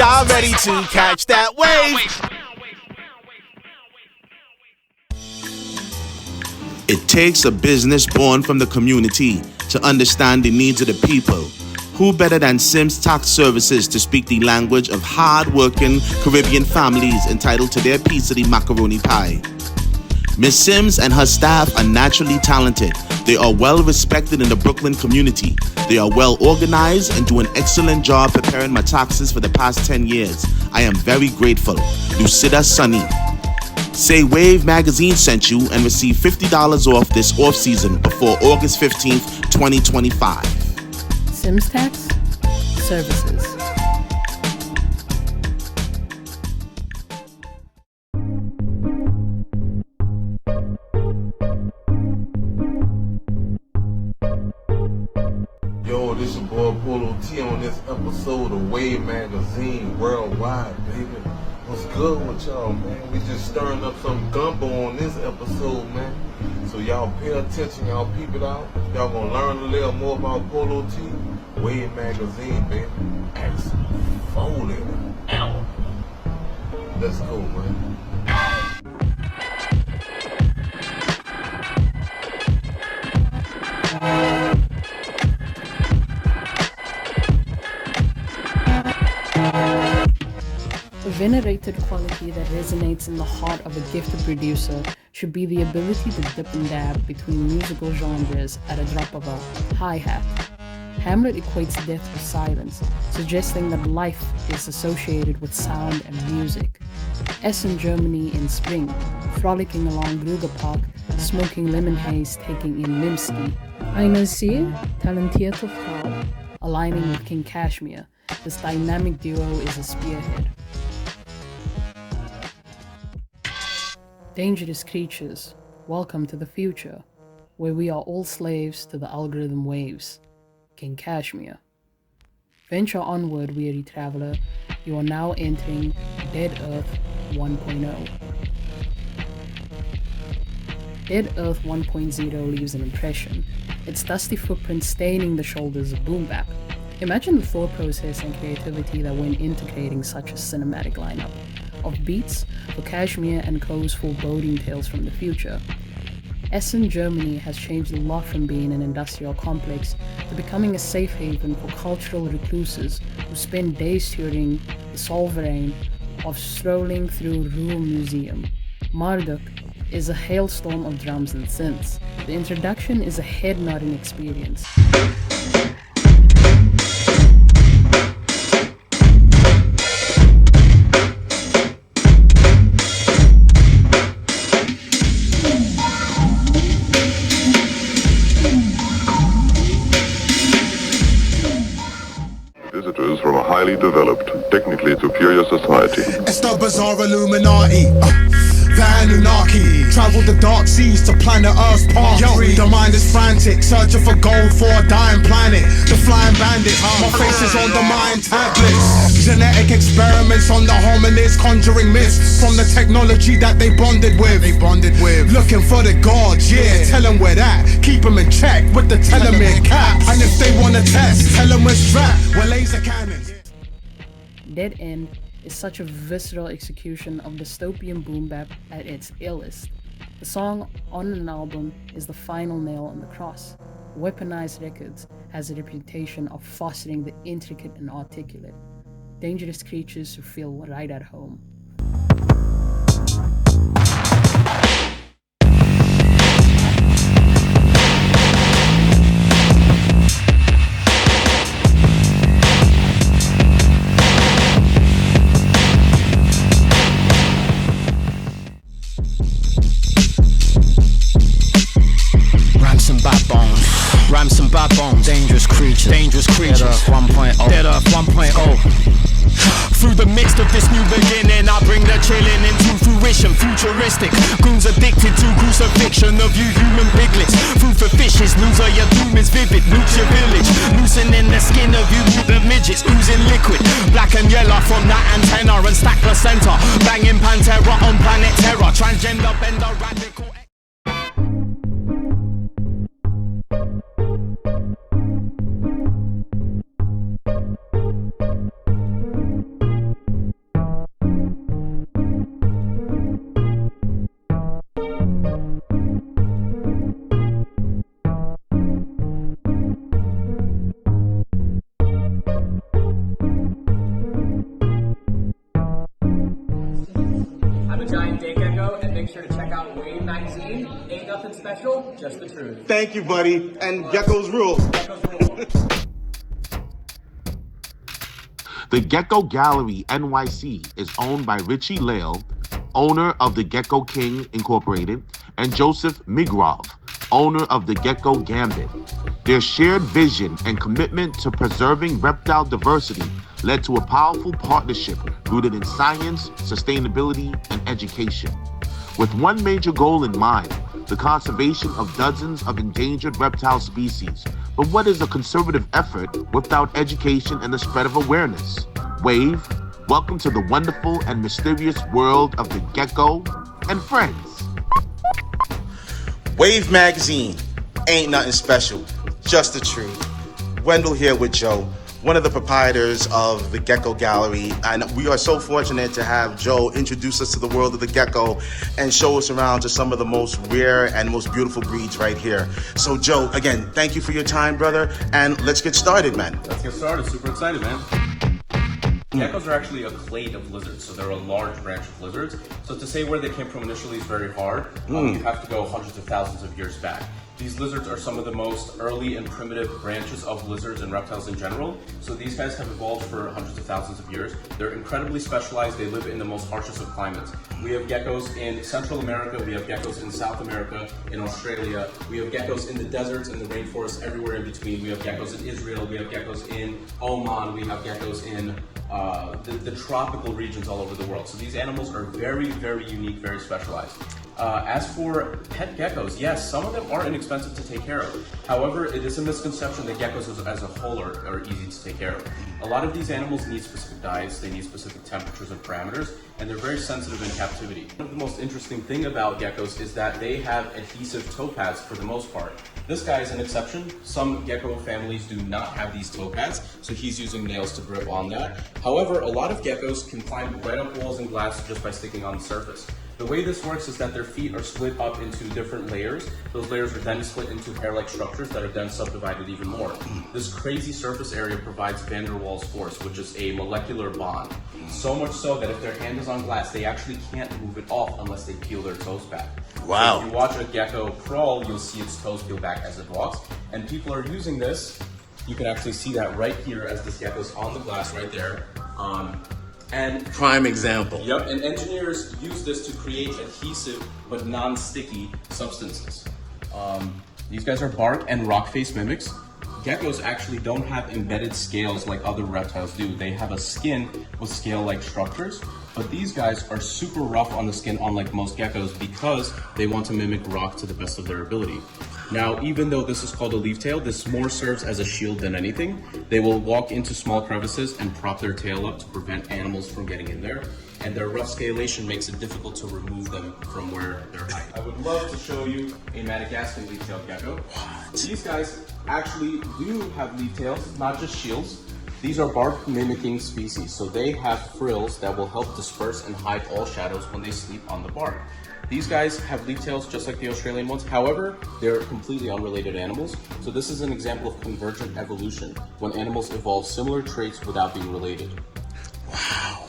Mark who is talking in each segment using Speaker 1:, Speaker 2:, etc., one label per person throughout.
Speaker 1: y'all ready to catch that wave? It takes a business born from the community to understand the needs of the people. Who better than Sims Tax Services to speak the language of hard-working Caribbean families entitled to their piece of the macaroni pie? Miss Sims and her staff are naturally talented. They are well respected in the Brooklyn community. They are well organized and do an excellent job preparing my taxes for the past 10 years. I am very grateful. Lucida Sunny. Say WAYV magazine sent you and receive $50 off this off-season before August 15th, 2025.
Speaker 2: Sims Tax Services.
Speaker 3: Yo, this your boy Polo T on this episode of WAYV magazine worldwide, baby. What's good with y'all, man? We just stirring up some gumbo on this episode, man. So y'all pay attention, y'all peep it out. Y'all gonna learn a little more about Polo T. WAYV magazine, baby. Axe folded. Ow. Let's go, man.
Speaker 2: A venerated quality that resonates in the heart of a gifted producer should be the ability to dip and dab between musical genres at a drop of a hi-hat. Hamlet equates death with silence, suggesting that life is associated with sound and music. Essen, Germany in spring, frolicking along Gruger Park, smoking lemon haze, taking in Mimski. Eine sehr talentierte Frau, aligning with King Kashmir. This dynamic duo is a spearhead. Dangerous creatures, welcome to the future, where we are all slaves to the algorithm waves. King Kashmir. Venture onward, weary traveler. You are now entering Dead Earth 1.0. Dead Earth 1.0 leaves an impression, its dusty footprint staining the shoulders of boom bap. Imagine the thought process and creativity that went into creating such a cinematic lineup of beats for Kashmir and Co's foreboding tales from the future. Essen, Germany has changed a lot from being an industrial complex to becoming a safe haven for cultural recluses who spend days touring the sovereign of strolling through Ruhr Museum. Marduk is a hailstorm of drums and synths. The introduction is a head-nodding experience.
Speaker 4: Visitors from a highly developed, technically superior society.
Speaker 5: It's the bizarre Illuminati. The Anunnaki traveled the dark seas to planet Earth's path. The mind is frantic, searching for gold for a dying planet. The flying bandits, my face is on the mind tablets. Genetic experiments on the hominids, conjuring myths from the technology that they bonded with. Looking for the gods, yeah, tell them we're that. Keep them in check with the telomere cap. And if they wanna test, tell them we're strapped. We're laser cannons.
Speaker 2: Dead End is such a visceral execution of dystopian boom bap at its illest. The song on an album is the final nail on the cross. Weaponized Records has a reputation of fostering the intricate and articulate. Dangerous creatures who feel right at home.
Speaker 6: Rhymes and backbones, dangerous creatures. Dead Earth 1.0. Dead Earth 1.0. Through the midst of this new beginning, I bring the chilling into fruition, futuristic. Goons addicted to crucifixion of you human piglets. Food for fishes, loser, your doom is vivid. Nukes your village, loosening the skin of you the midgets, oozing liquid. Black and yellow from that antenna and stack placenta. Banging Pantera on planet Terror. Transgender, bender, radical.
Speaker 7: make sure to check out WAYV magazine. Ain't nothing special, just the truth.
Speaker 1: Thank you, buddy. And geckos rule. The Gecko Gallery NYC is owned by Richie Lale, owner of the Gecko King Incorporated, and Joseph Migrov, owner of the Gecko Gambit. Their shared vision and commitment to preserving reptile diversity led to a powerful partnership rooted in science, sustainability, and education. With one major goal in mind, the conservation of dozens of endangered reptile species. But what is a conservative effort without education and the spread of awareness? WAYV, welcome to the wonderful and mysterious world of the gecko and friends. WAYV magazine, ain't nothing special, just the truth. Wendell here with Joe, one of the proprietors of the Gecko Gallery, and we are so fortunate to have Joe introduce us to the world of the gecko and show us around to some of the most rare and most beautiful breeds right here. So Joe, again, thank you for your time, brother, and let's get started, man.
Speaker 8: Let's get started. Super excited, man. Geckos are actually a clade of lizards, so they're a large branch of lizards. So to say where they came from initially is very hard. You have to go hundreds of thousands of years back. These lizards are some of the most early and primitive branches of lizards and reptiles in general. So these guys have evolved for hundreds of thousands of years. They're incredibly specialized. They live in the most harshest of climates. We have geckos in Central America. We have geckos in South America, in Australia. We have geckos in the deserts and the rainforests, everywhere in between. We have geckos in Israel. We have geckos in Oman. We have geckos in the tropical regions all over the world. So these animals are very, very unique, very specialized. As for pet geckos, yes, some of them are inexpensive to take care of. However, it is a misconception that geckos as a whole are easy to take care of. A lot of these animals need specific diets, they need specific temperatures and parameters, and they're very sensitive in captivity. One of the most interesting thing about geckos is that they have adhesive toe pads for the most part. This guy is an exception. Some gecko families do not have these toe pads, so he's using nails to grip on that. However, a lot of geckos can climb right up walls and glass just by sticking on the surface. The way this works is that their feet are split up into different layers. Those layers are then split into hair-like structures that are then subdivided even more. This crazy surface area provides van der Waals force, which is a molecular bond. So much so that if their hand is on glass, they actually can't move it off unless they peel their toes back.
Speaker 1: Wow.
Speaker 8: So if you watch a gecko crawl, you'll see its toes peel back as it walks. And people are using this. You can actually see that right here as this gecko's on the glass right there. And
Speaker 1: Prime example.
Speaker 8: Yep, and engineers use this to create adhesive but non-sticky substances. These guys are bark and rock face mimics. Geckos actually don't have embedded scales like other reptiles do. They have a skin with scale-like structures, but these guys are super rough on the skin, unlike most geckos, because they want to mimic rock to the best of their ability. Now, even though this is called a leaf tail, this more serves as a shield than anything. They will walk into small crevices and prop their tail up to prevent animals from getting in there. And their rough scalation makes it difficult to remove them from where they're hiding. I would love to show you a Madagascan leaf-tailed gecko. These guys actually do have leaf tails, not just shields. These are bark mimicking species, so they have frills that will help disperse and hide all shadows when they sleep on the bark. These guys have leaf tails just like the Australian ones. However, they're completely unrelated animals. So this is an example of convergent evolution, when animals evolve similar traits without being related.
Speaker 1: Wow.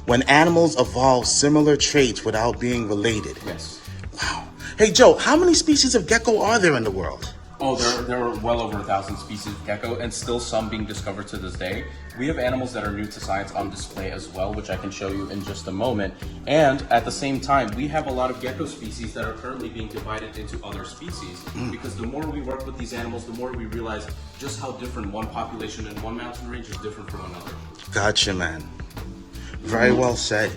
Speaker 1: When animals evolve similar traits without being related.
Speaker 8: Yes.
Speaker 1: Wow. Hey Joe, how many species of gecko are there in the world?
Speaker 8: Oh, there are well over 1,000 species of gecko, and still some being discovered to this day. We have animals that are new to science on display as well, which I can show you in just a moment. And at the same time, we have a lot of gecko species that are currently being divided into other species. Because the more we work with these animals, the more we realize just how different one population in one mountain range is different from another.
Speaker 1: Gotcha, man. Very well said.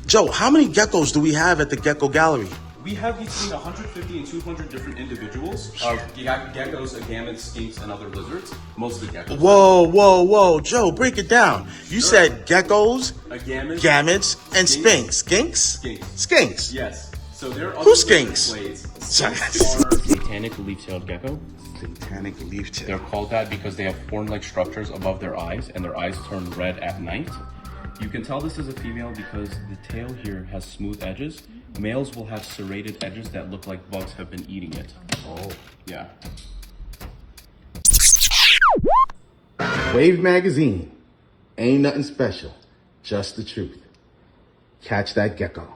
Speaker 1: Joe, how many geckos do we have at the Gecko Gallery?
Speaker 8: We have between 150 and 200 different individuals of geckos, agamids, skinks, and other lizards, mostly geckos.
Speaker 1: Whoa, Joe, break it down. You said geckos,
Speaker 8: agamids,
Speaker 1: gamids, and
Speaker 8: skinks.
Speaker 1: Skinks?
Speaker 8: Skinks.
Speaker 1: Skinks.
Speaker 8: Yes. So there are
Speaker 1: Who's skinks?
Speaker 8: Skinks are satanic leaf-tailed gecko.
Speaker 1: Satanic leaf tail.
Speaker 8: They're called that because they have horn-like structures above their eyes, and their eyes turn red at night. You can tell this is a female because the tail here has smooth edges. Males will have serrated edges that look like bugs have been eating it.
Speaker 1: Oh.
Speaker 8: Yeah.
Speaker 1: WAYV magazine. Ain't nothing special. Just the truth. Catch that gecko.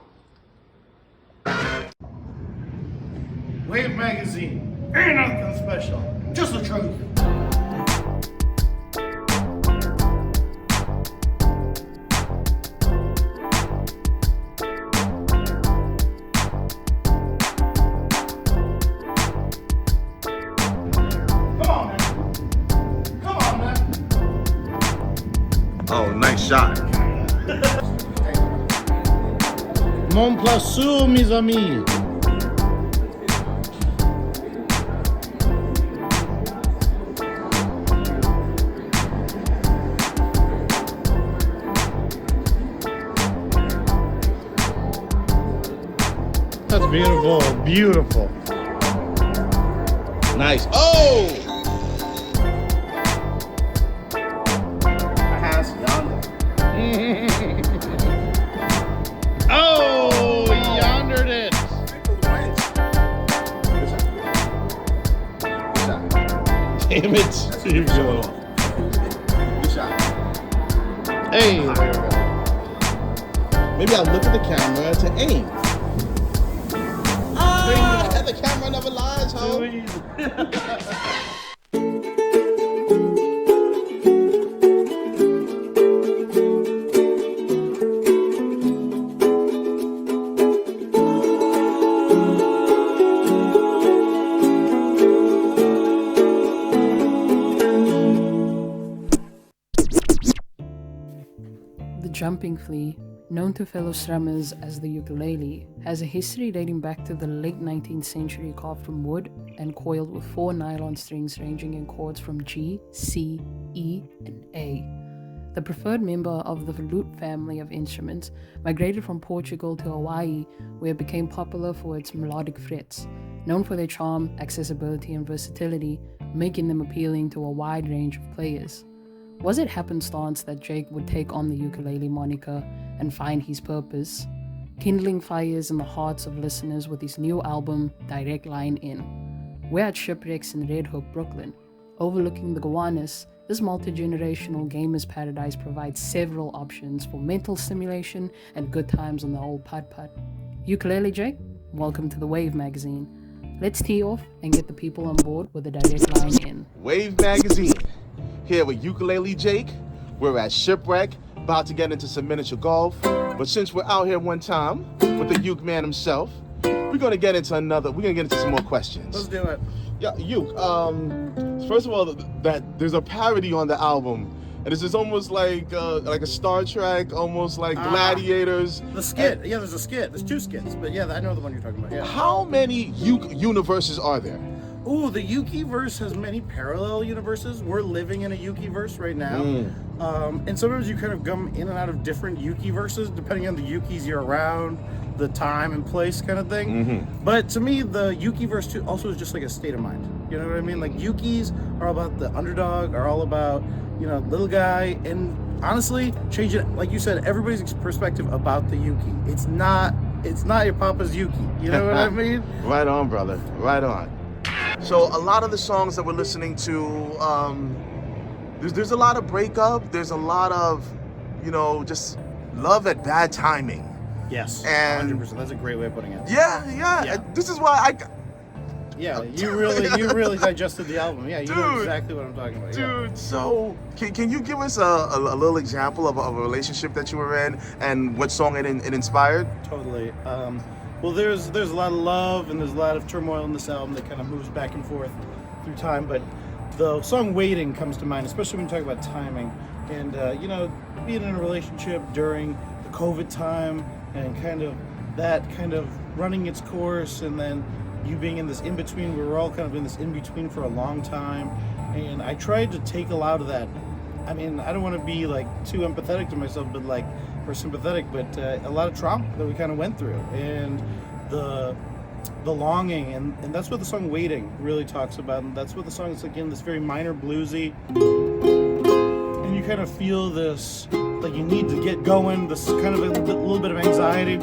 Speaker 9: WAYV magazine ain't nothing special, just the truth.
Speaker 1: Oh, nice shot.
Speaker 9: Mon plaisir, mes amis. That's beautiful, beautiful.
Speaker 1: Nice. Oh!
Speaker 9: Oh, he yondered it. Damn it. Here you go. Hey.
Speaker 1: Maybe I'll look at the camera to aim. Ah! The camera never lies, ho.
Speaker 2: The jumping flea, known to fellow strummers as the ukulele, has a history dating back to the late 19th century, carved from wood and coiled with 4 nylon strings ranging in chords from G, C, E, and A. The preferred member of the lute family of instruments migrated from Portugal to Hawaii, where it became popular for its melodic frets, known for their charm, accessibility, and versatility, making them appealing to a wide range of players. Was it happenstance that Jake would take on the ukulele moniker and find his purpose, kindling fires in the hearts of listeners with his new album, Direct Line In? We're at Shipwrecks in Red Hook, Brooklyn. Overlooking the Gowanus, this multi-generational gamer's paradise provides several options for mental stimulation and good times on the old putt-putt. Ukulele Jake, welcome to the WAYV magazine. Let's tee off and get the people on board with a Direct Line In.
Speaker 1: WAYV magazine. Here with Ukulele Jake. We're at Shipwreck, about to get into some miniature golf. But since we're out here one time with the uke man himself, we're gonna get into some more questions.
Speaker 9: Let's do it.
Speaker 1: Yeah, uke. First of all, that there's a parody on the album, and it's just almost like a Star Trek, almost like Gladiators.
Speaker 9: The skit. Yeah, there's a skit. There's 2 skits, but yeah, I know the one you're talking about. Yeah.
Speaker 1: How many uke universes are there?
Speaker 9: Ooh, the Yuki-verse has many parallel universes. We're living in a Yuki-verse right now. And sometimes you kind of come in and out of different Yuki-verses depending on the Yukis you're around, the time and place kind of thing. But to me, the Yuki-verse too also is just like a state of mind. You know what I mean? Like Yukis are all about the underdog, are all about, little guy. And honestly, change it, like you said, everybody's perspective about the Yuki. It's not your papa's Yuki. You know what I mean?
Speaker 1: Right on, brother. Right on. So a lot of the songs that we're listening to, there's a lot of breakup. There's a lot of, just love at bad timing.
Speaker 9: Yes,
Speaker 1: and
Speaker 9: 100%. That's a great way of putting it.
Speaker 1: Yeah. This is why
Speaker 9: you really digested the album. Yeah, you know exactly what I'm talking about.
Speaker 1: Dude, so can you give us a little example of a relationship that you were in and what song it inspired?
Speaker 9: Totally. Well, there's a lot of love and there's a lot of turmoil in this album that kind of moves back and forth through time. But the song "Waiting" comes to mind, especially when you talk about timing and being in a relationship during the COVID time and kind of running its course, and then you being in this in between. We were all kind of in this in between for a long time, and I tried to take a lot of that. I mean, I don't want to be like too empathetic to myself, but or sympathetic, but a lot of trauma that we kind of went through, and the longing, and that's what the song "Waiting" really talks about, and that's what the song is, again, this very minor bluesy, and you kind of feel this, like you need to get going, this kind of a little bit of anxiety,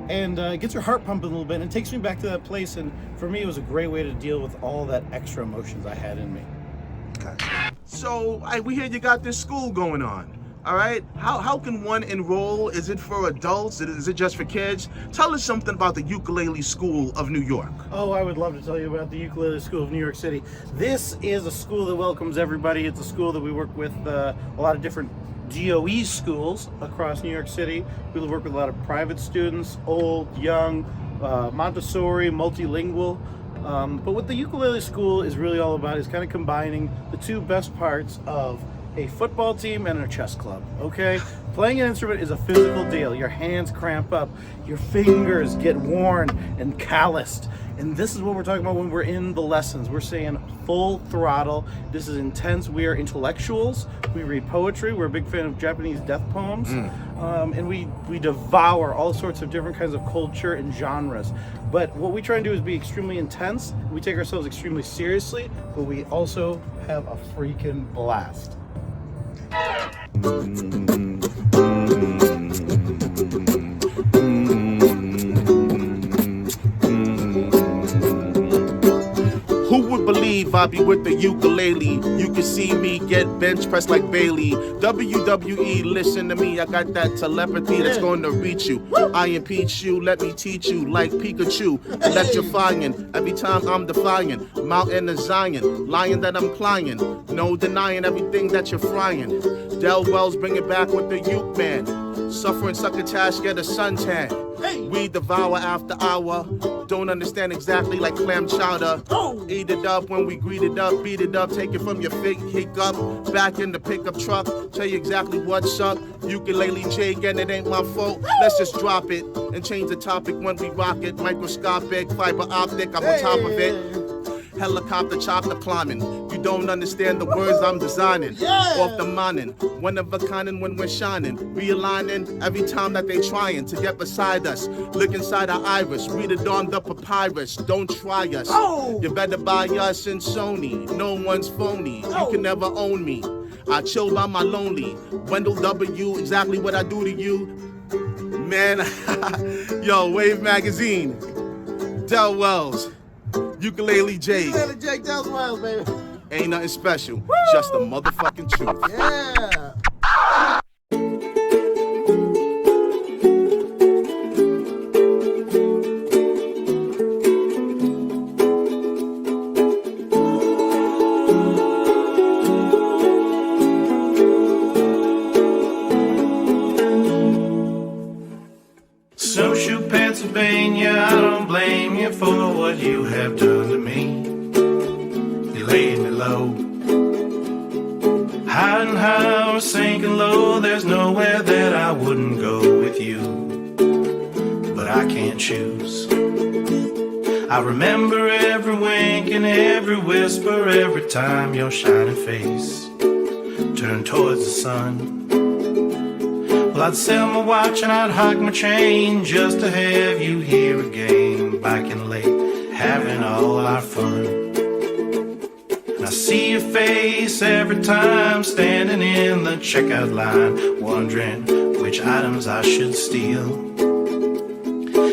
Speaker 9: and it gets your heart pumping a little bit, and it takes me back to that place, and for me it was a great way to deal with all that extra emotions I had in me.
Speaker 1: Okay. So we hear you got this school going on. All right, how can one enroll? Is it for adults? Is it just for kids? Tell us something about the Ukulele School of New York.
Speaker 9: Oh, I would love to tell you about the Ukulele School of New York City. This is a school that welcomes everybody. It's a school that we work with a lot of different DOE schools across New York City. We work with a lot of private students, old, young, Montessori, multilingual. But what the Ukulele School is really all about is kind of combining the two best parts of a football team and a chess club, okay? Playing an instrument is a physical deal. Your hands cramp up, your fingers get worn and calloused. And this is what we're talking about when we're in the lessons. We're saying full throttle. This is intense. We are intellectuals. We read poetry. We're a big fan of Japanese death poems. And we devour all sorts of different kinds of culture and genres. But what we try and do is be extremely intense. We take ourselves extremely seriously, but we also have a freaking blast.
Speaker 1: Who would believe I'd be with the ukulele? You can see me get bench pressed like Bailey. WWE, listen to me, I got that telepathy that's going to reach you. I impeach you, let me teach you like Pikachu. Electrifying, every time I'm defying. Mountain of Zion, lion that I'm plying. No denying everything that you're frying. Del Wells bring it back with the uke man. Suffering succotash, get a suntan. We devour after hour. Don't understand exactly like clam chowder. Eat it up when we greet it up, beat it up, take it from your fake hiccup. Back in the pickup truck, tell you exactly what's up. Ukulele Jake, and it ain't my fault. Let's just drop it and change the topic when we rock it. Microscopic, fiber optic, I'm on top of it. Helicopter chopper climbing. You don't understand the words I'm designing. Off the mining, one of a kind, and when we're shining, realigning every time that they trying to get beside us. Look inside our iris, read it on the papyrus. Don't try us. You better buy us in Sony. No one's phony. You can never own me. I chill by my lonely. Wendell W, exactly what I do to you. Man, yo, WAYV magazine. Del Wells. Ukulele Jake.
Speaker 9: Ukulele Jake, Del Wells, baby.
Speaker 1: Ain't nothing special, just the motherfucking truth.
Speaker 9: Yeah.
Speaker 10: Snowshoe, Pennsylvania, I don't blame you for what you have done to me. You laid me low, high and high or sinking low. There's nowhere that I wouldn't go with you, but I can't choose. I remember every wink and every whisper every time your shining face turned towards the sun. Well, I'd sell my watch and I'd hike my chain just to have you here again, back in late, having all our fun. And I see your face every time standing in the checkout line, wondering which items I should steal.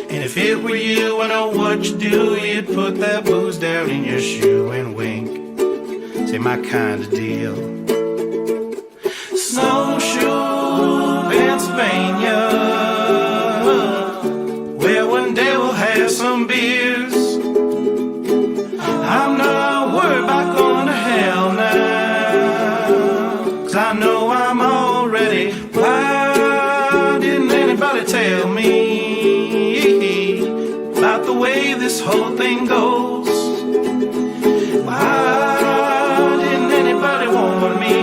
Speaker 10: And if it were you, I know what you'd do. You'd put that booze down in your shoe and wink, say my kind of deal. Snowshoe, Pennsylvania, where one day we'll have some beers. I'm not worried about going to hell now, 'cause I know I'm already. Why didn't anybody tell me about the way this whole thing goes? Why didn't anybody warn me?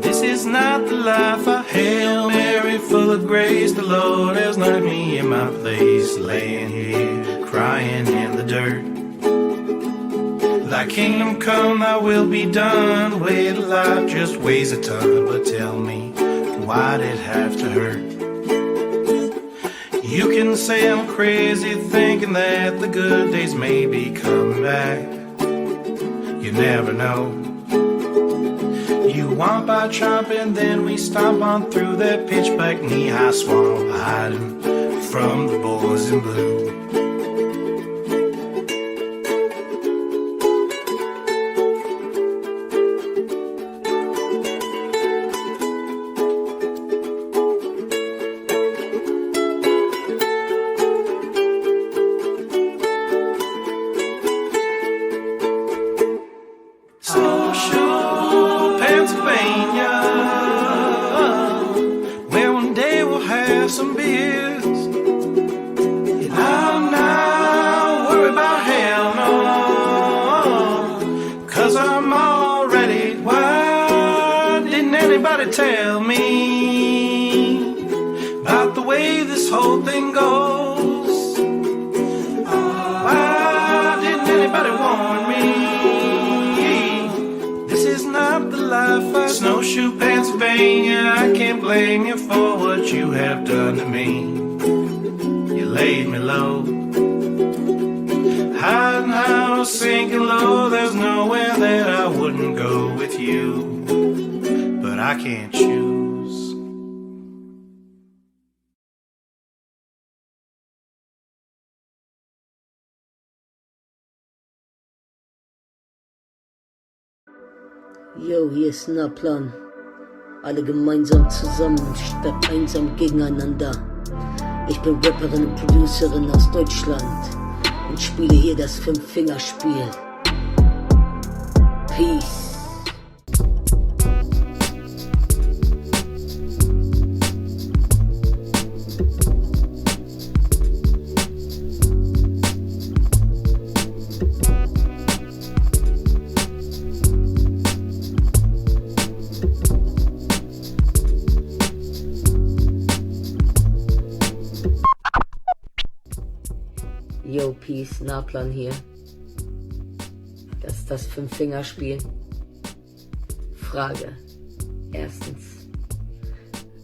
Speaker 10: This is not the life I Hail Mary, full of grace, the Lord has knocked me in my place, laying here, crying in the dirt. Thy kingdom come, thy will be done. Way of life just weighs a ton, but tell me, why'd it have to hurt? You can say I'm crazy, thinking that the good days may be coming back. You never know. You want by chomping, then we stomp on through that pitch black knee-high swamp, hiding from the boys in blue. Snowshoe, Pennsylvania, where one day we'll have some beers. And I'm not worried about hell, no, 'cause I'm already wild. Didn't anybody tell me about the way this whole thing goes? Why didn't anybody warn me? This is not the life I Snowshoe, Pennsylvania. I can't blame you for what you have done to me. You laid me low, high and I was sinking low. There's nowhere that I wouldn't go with you, but I can't choose.
Speaker 11: Yo, hier ist Nahplan. Alle gemeinsam zusammen, statt einsam gegeneinander. Ich bin Rapperin und Producerin aus Deutschland und spiele hier das Fünf-Fingerspiel. Peace. Yo, Peace, Nahplan hier. Das ist das Fünf-Fingerspiel. Frage. Erstens.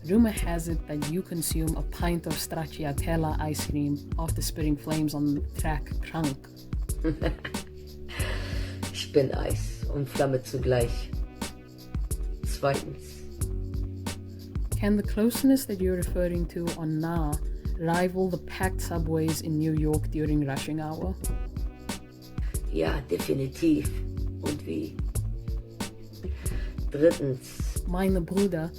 Speaker 2: Rumor has it that you consume a pint of stracciatella ice cream after spitting flames on the track Krank.
Speaker 11: Ich bin Eis und Flamme zugleich. Zweitens.
Speaker 2: Can the closeness that you're referring to on Nah rival the packed subways in New York during rushing hour?
Speaker 11: Ja, definitiv. Und wie? Drittens.
Speaker 2: Meine Bruder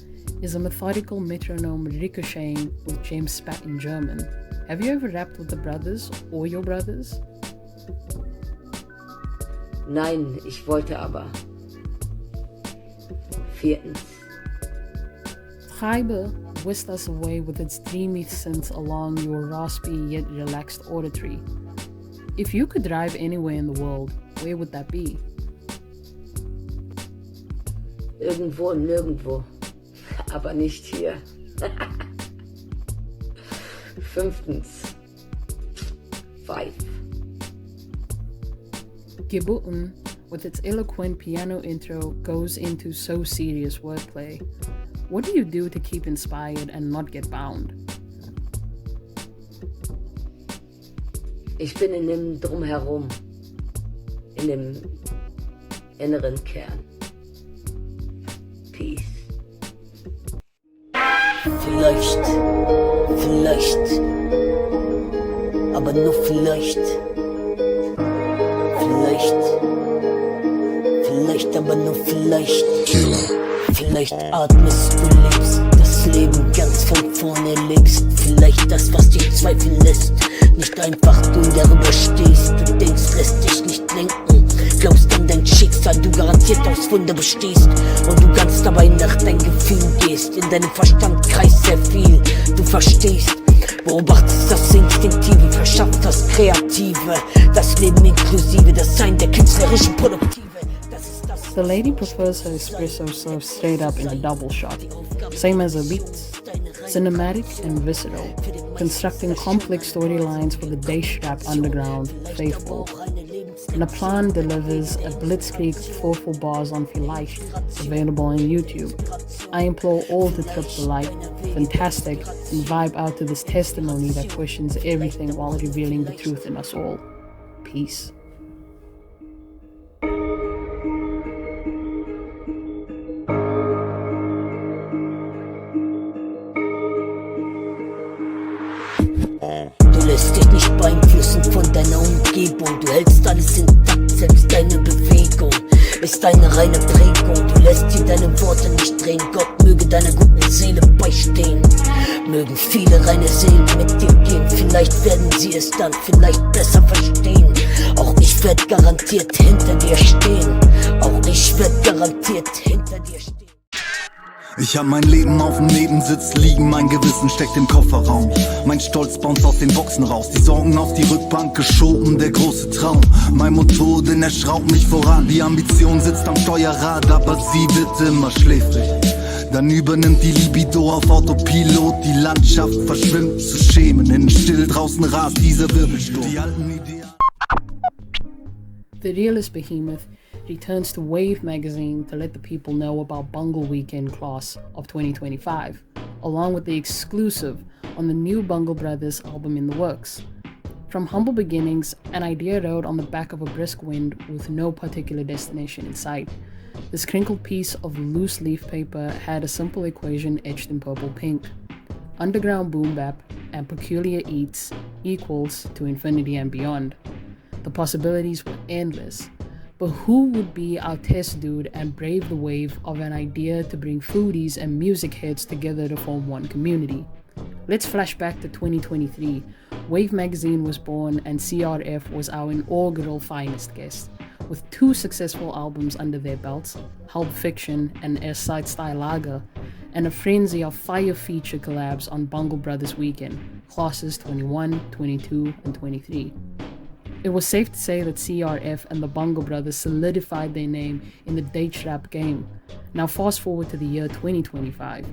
Speaker 2: is a methodical metronome ricocheting with James Spat in German. Have you ever rapped with the brothers or your brothers?
Speaker 11: Nein, ich wollte aber. Viertens.
Speaker 2: Treibe whisked us away with its dreamy synths along your raspy yet relaxed auditory. If you could drive anywhere in the world, where would that be?
Speaker 11: Irgendwo und nirgendwo. Aber nicht hier. Fünftens. Five.
Speaker 2: Gebutten, with its eloquent piano intro, goes into so serious wordplay. What do you do to keep inspired and not get bound?
Speaker 11: Ich bin in dem Drumherum, in dem inneren Kern. Peace. Vielleicht, aber nur vielleicht. Vielleicht, aber nur vielleicht.
Speaker 5: Killer.
Speaker 11: Vielleicht atmest du lebst, das Leben ganz von vorne lebst. Vielleicht das, was dich zweifeln lässt, nicht einfach du darüber stehst. Du denkst, lässt dich nicht lenken, glaubst an dein Schicksal, du garantiert aus Wunder bestehst. Und du ganz dabei nach dein Gefühl gehst, in deinem Verstand kreist sehr viel. Du verstehst, beobachtest das Instinktive, verschafft das Kreative, das Leben inklusive, das Sein der künstlerischen Produktive.
Speaker 2: The lady prefers her espresso served straight up in a double shot, same as her beats, cinematic and visceral, constructing complex storylines for the day-strap underground faithful. Nahplan delivers a blitzkrieg 4 bars on Vielleicht, available on YouTube. I implore all to trip the light, fantastic, and vibe out to this testimony that questions everything while revealing the truth in us all. Peace.
Speaker 11: Du lässt dich nicht beeinflussen von deiner Umgebung. Du hältst alles intakt, selbst deine Bewegung ist eine reine Prägung. Du lässt dir deine Worte nicht drehen. Gott möge deiner guten Seele beistehen. Mögen viele reine Seelen mit dir gehen. Vielleicht werden sie es dann vielleicht besser verstehen. Auch ich werd garantiert hinter dir stehen. Auch ich ich werd garantiert hinter dir stehen.
Speaker 12: Ich hab mein Leben auf dem Nebensitz liegen, mein Gewissen steckt im Kofferraum. Mein Stolz bounce aus den Boxen raus, die Sorgen auf die Rückbank geschoben, der große Traum. Mein Motor, denn er schraubt mich voran, die Ambition sitzt am Steuerrad, aber sie wird immer schläfrig. Dann übernimmt die Libido auf Autopilot, die Landschaft verschwimmt zu Schemen. Innen still, draußen rast dieser Wirbelsturm. Die alten Ideen.
Speaker 2: The realist behemoth returns to WAYV magazine to let the people know about Bungle Weekend class of 2025, along with the exclusive on the new Bungle Brothers album in the works. From humble beginnings, an idea rode on the back of a brisk wind with no particular destination in sight. This crinkled piece of loose leaf paper had a simple equation etched in purple pink. Underground boom bap and peculiar eats equals to infinity and beyond. The possibilities were endless. But who would be our test dude and brave the wave of an idea to bring foodies and music heads together to form one community? Let's flash back to 2023. WAYV magazine was born and CRF was our inaugural finest guest. With 2 successful albums under their belts, Pulp Fiction and Erstside Style Lager, and a frenzy of fire feature collabs on Bungle Brothers Weekend, classes 21, 22, and 23. It was safe to say that CRF and the Bungle Brothers solidified their name in the date rap game. Now fast forward to the year 2025.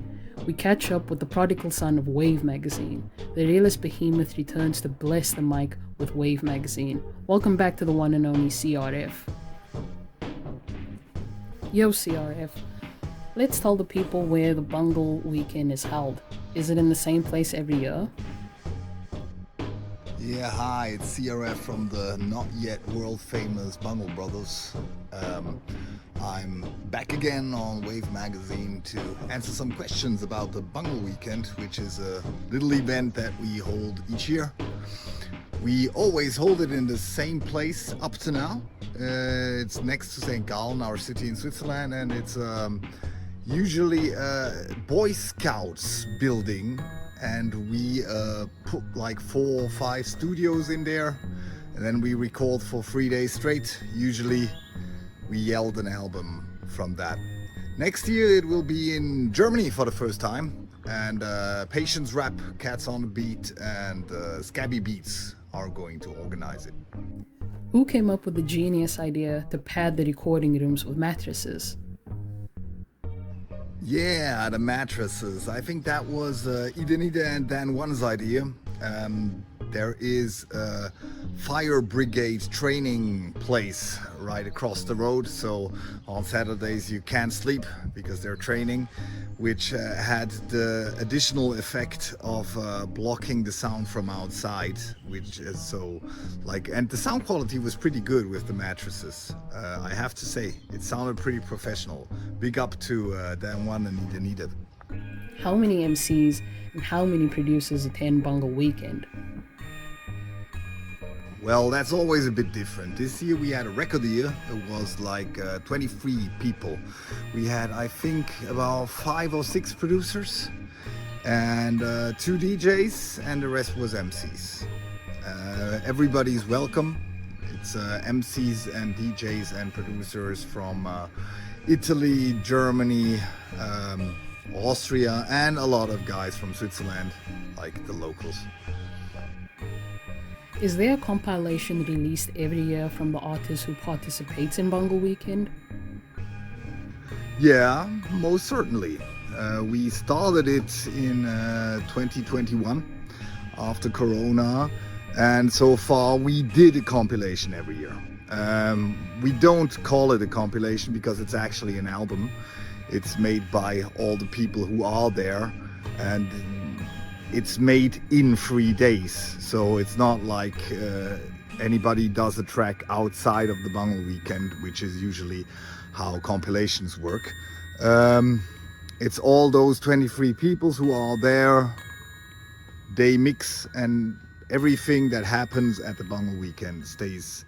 Speaker 2: We catch up with the prodigal son of WAYV magazine. The realist behemoth returns to bless the mic with WAYV magazine. Welcome back to the one and only CRF. Yo CRF, let's tell the people where the Bungle Weekend is held. Is it in the same place every year?
Speaker 12: Yeah, hi, it's CRF from the not yet world famous Bungle Brothers. I'm back again on WAYV magazine to answer some questions about the Bungle Weekend, which is a little event that we hold each year. We always hold it in the same place up to now. It's next to St. Gallen, our city in Switzerland, and it's usually a Boy Scouts building. And we put like 4 or 5 studios in there, and then we record for 3 days straight. Usually we yelled an album from that. Next year it will be in Germany for the first time, and Patience Rap, Cats on the Beat, and Scabby Beats are going to organize it.
Speaker 2: Who came up with the genius idea to pad the recording rooms with mattresses?
Speaker 12: Yeah, the mattresses. I think that was Idenida and Dan One's idea. There is a fire brigade training place right across the road, so on Saturdays you can't sleep because they're training, which had the additional effect of blocking the sound from outside, which is so like, and the sound quality was pretty good with the mattresses. I have to say, it sounded pretty professional. Big up to Dan One and Idenida.
Speaker 2: How many MCs and how many producers attend Bungle Weekend?
Speaker 12: Well, that's always a bit different. This year we had a record year. It was like 23 people. We had, I think, about 5 or 6 producers and 2 DJs, and the rest was MCs. Everybody's welcome. It's MCs and DJs and producers from Italy, Germany, Austria, and a lot of guys from Switzerland, like the locals.
Speaker 2: Is there a compilation released every year from the artist who participates in Bungle Weekend?
Speaker 12: Yeah, most certainly. We started it in 2021 after Corona, and so far we did a compilation every year. We don't call it a compilation because it's actually an album. It's made by all the people who are there, and it's made in 3 days, so it's not like anybody does a track outside of the Bungle Weekend, which is usually how compilations work. It's all those 23 people who are there, they mix, and everything that happens at the Bungle Weekend stays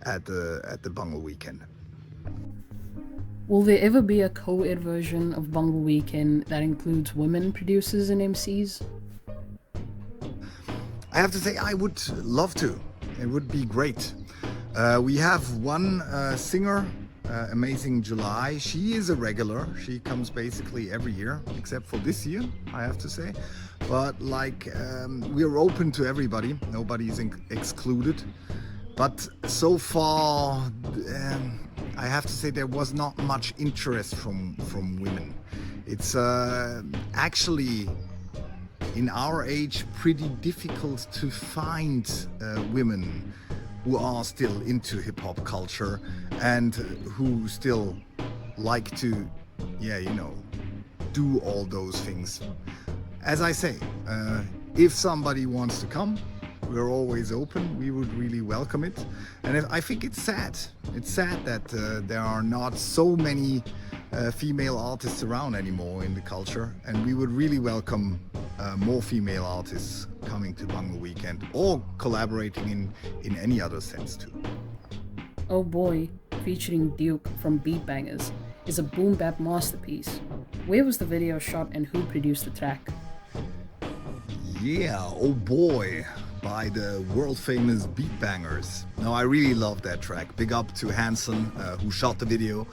Speaker 12: at the Bungle Weekend.
Speaker 2: Will there ever be a co-ed version of Bungle Weekend that includes women producers and MCs?
Speaker 12: I have to say, I would love to. It would be great. We have one singer Amazing July. She is a regular. She comes basically every year, except for this year, I have to say. But like, we're open to everybody. Nobody is excluded. But so far, I have to say there was not much interest from women. It's actually, in our age, pretty difficult to find women who are still into hip-hop culture and who still like to, do all those things. As I say, if somebody wants to come, we're always open. We would really welcome it. And I think it's sad. It's sad that there are not so many female artists around anymore in the culture. And we would really welcome more female artists coming to Bungle Weekend or collaborating in any other sense too.
Speaker 2: Oh Boy, featuring Duke from Beat Bangers, is a boom bap masterpiece. Where was the video shot and who produced the track?
Speaker 12: Yeah, Oh Boy, by the world famous Beat Bangers. Now I really love that track. Big up to Hansen, who shot the video,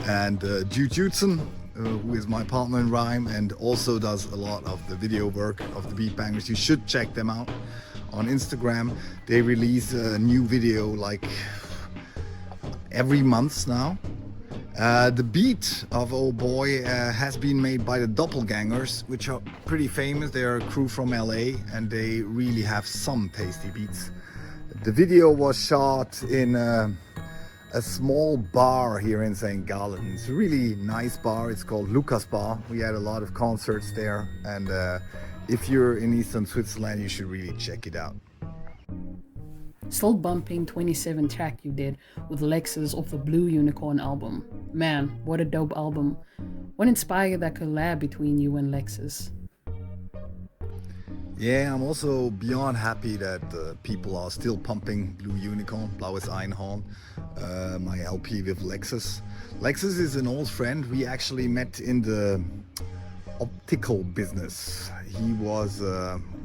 Speaker 12: and Duke Judson, who is my partner in rhyme and also does a lot of the video work of the Beat Bangers. You should check them out on Instagram. They release a new video like every month now. The beat of Oh Boy has been made by the Doppelgangers, which are pretty famous. They're a crew from LA and they really have some tasty beats. The video was shot in a small bar here in St. Gallen. It's a really nice bar. It's called Lucas Bar. We had a lot of concerts there, and if you're in Eastern Switzerland, you should really check it out.
Speaker 2: Still bumping 27 track you did with Lexus off the Blue Unicorn album. Man, what a dope album. What inspired that collab between you and Lexus?
Speaker 12: Yeah, I'm also beyond happy that people are still pumping Blue Unicorn, Blaues Einhorn, my LP with Lexus. Lexus is an old friend. We actually met in the optical business. He was